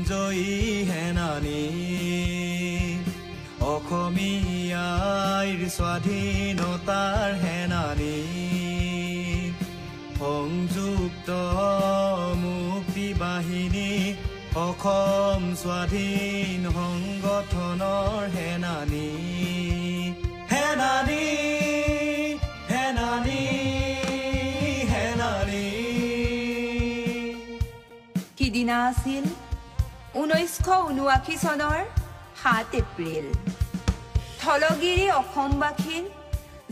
মৃত্যুঞ্জয়ী সেনানী অসমীয়াৰ স্বাধীনতাৰ সেনানী সংযুক্ত মুক্তি বাহিনী অসম স্বাধীন সংগঠনৰ সেনানী সেনানী সেনানী সেনানী কিদিনা আছিল 1979 চনৰ 7 এপ্ৰিল থলগিৰি অসমবাসীৰ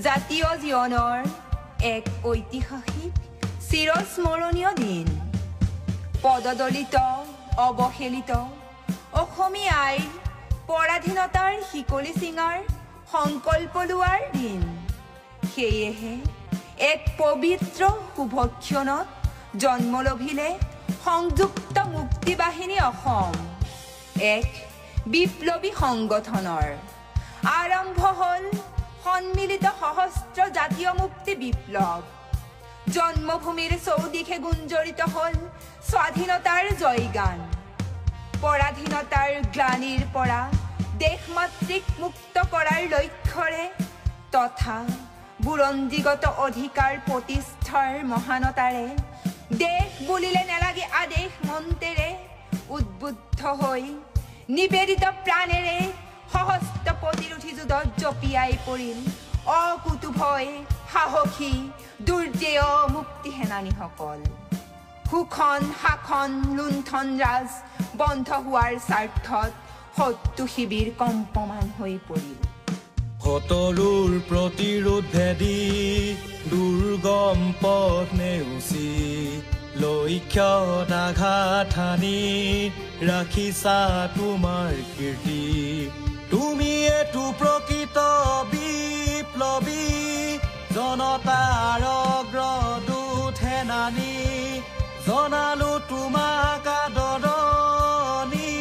জাতীয় জীৱনৰ এক ঐতিহাসিক চিৰস্মৰণীয় দিন পদদলিত অৱহেলিত অসমীয়াই পৰাধীনতাৰ শিকলি চিঙাৰ সংকল্প লোৱাৰ দিন সেয়েহে এক পবিত্ৰ শুভক্ষণত জন্ম লভিলে সংযুক্ত মুক্তি বাহিনী অসম এক বিপ্লৱী সংগঠনৰ আৰম্ভ হল সন্মিলিত সহস্ৰ জাতীয় মুক্তি বিপ্লৱ জন্মভূমিৰ চৌদিশে গুঞ্জৰিত হল স্বাধীনতাৰ জয়গান পৰাধীনতাৰ গ্লানিৰ পৰা দেশমাতৃক মুক্ত কৰাৰ লক্ষ্যৰে তথা বুৰঞ্জীগত অধিকাৰ প্ৰতিষ্ঠাৰ মহানতাৰে দেশ বুলিলে নেলাগে আদেশ মন্ত্ৰেৰে উদ্বুদ্ধ হৈ নিবেদিত প্ৰাণেৰে সহস্ত প্ৰতিৰোধী যুদ্ধত জপিয়াই পৰিল অকুতুভয় সাহসী দুৰ্জেয় মুক্তি সেনানীসকল শোষণ শাসন লুণ্ঠন ৰাজ বন্ধ হোৱাৰ স্বাৰ্থত শত্ৰু শিবিৰ কম্পমান হৈ পৰিল শত্ৰুৰ প্ৰতিৰোধ ভেদি দুৰ্গম পথ নেওচি লক্ষ্যত আঘাত হানি ৰাখিছা তোমাৰ কীৰ্তি তুমি এটো প্ৰকৃত বিপ্লৱী জনতাৰ অগ্ৰদূত সেনানী জনালো তোমাক আদৰণি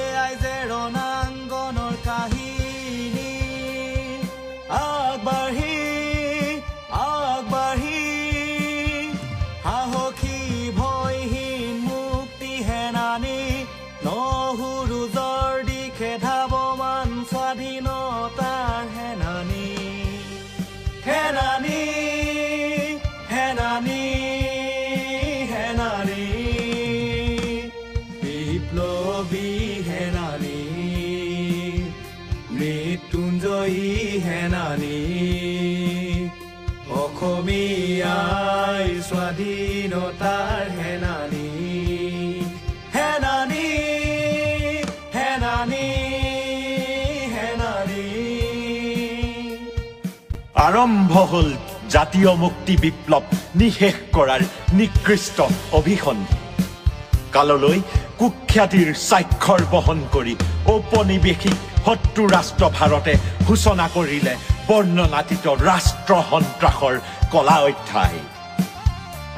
এয়াই যে ৰণাংগনৰ কাহিনী আগবাঢ়ি আগবাঢ়ি সাহসী ভয়হীন মুক্তি সেনানী নহৰুজৰ দিশে ধাৱমান স্বাধীনতাৰ সেনানী সেনানী সেনানী সেনানী বিপ্লৱী সেনানী মৃত্যুঞ্জয়ী সেনানী অসমীয়াৰ স্বাধীনতাৰ সেনানী সেনানী সেনানী সেনানী আৰম্ভ হল জাতীয় মুক্তি বিপ্লৱ নিশেষ কৰাৰ নিকৃষ্ট অভিসন্ধি কাললৈ কুখ্যাতিৰ স্বাক্ষৰ বহন কৰি ঔপনিৱেশিক শত্ৰু ৰাষ্ট্ৰ ভাৰতে সূচনা কৰিলে বৰ্ণনাতীত ৰাষ্ট্ৰ সন্ত্ৰাসৰ কলা অধ্যায়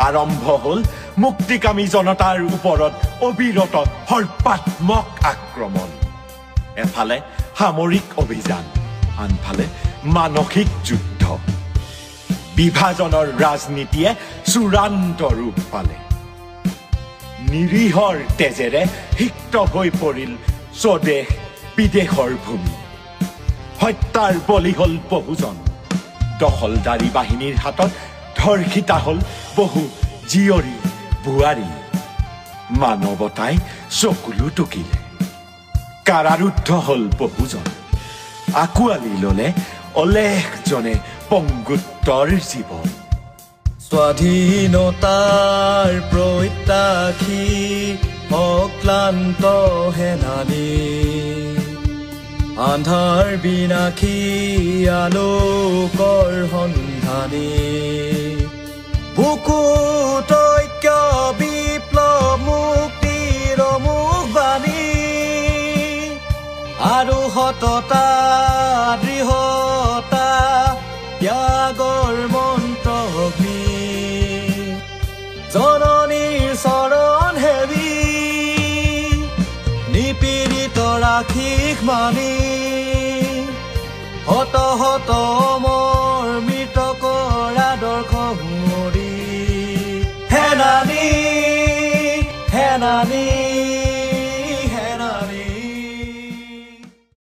আৰম্ভ হল মুক্তিকামী জনতাৰ ওপৰত অবিৰত সৰ্বাত্মক আক্ৰমণ এফালে সামৰিক অভিযান আনফালে মানসিক যুদ্ধ বিভাজনৰ ৰাজনীতিয়ে চূড়ান্ত ৰূপ পালে নিৰীহৰ তেজেৰে সিক্ত হৈ পৰিল স্বদেশ বিদেশৰ ভূমি হত্যাৰ বলি হল বহুজন দখলদাৰী বাহিনীৰ হাতত ধৰ্ষিতা হল বহু জীয়ৰী বোৱাৰী মানৱতাই চকুলো টুকিলে কাৰাৰুদ্ধ হল বহুজন আকুৱালি ললে অলেখজনে পংগুত্বৰ জীৱন স্বাধীনতাৰ প্ৰত্যাশী অক্লান্ত সেনানী আন্ধাৰ বিনাশী আলোকৰ সন্ধানী বুকুত ঐক্য বিপ্লৱ মুক্তিৰ মুখবাণী আৰু সততা দৃঢ়তা ত্যাগৰ মন্ত্ৰ অগ্নি জননীৰ চৰণ হেৰি নিপীড়িত ৰাখিক মানি শত শত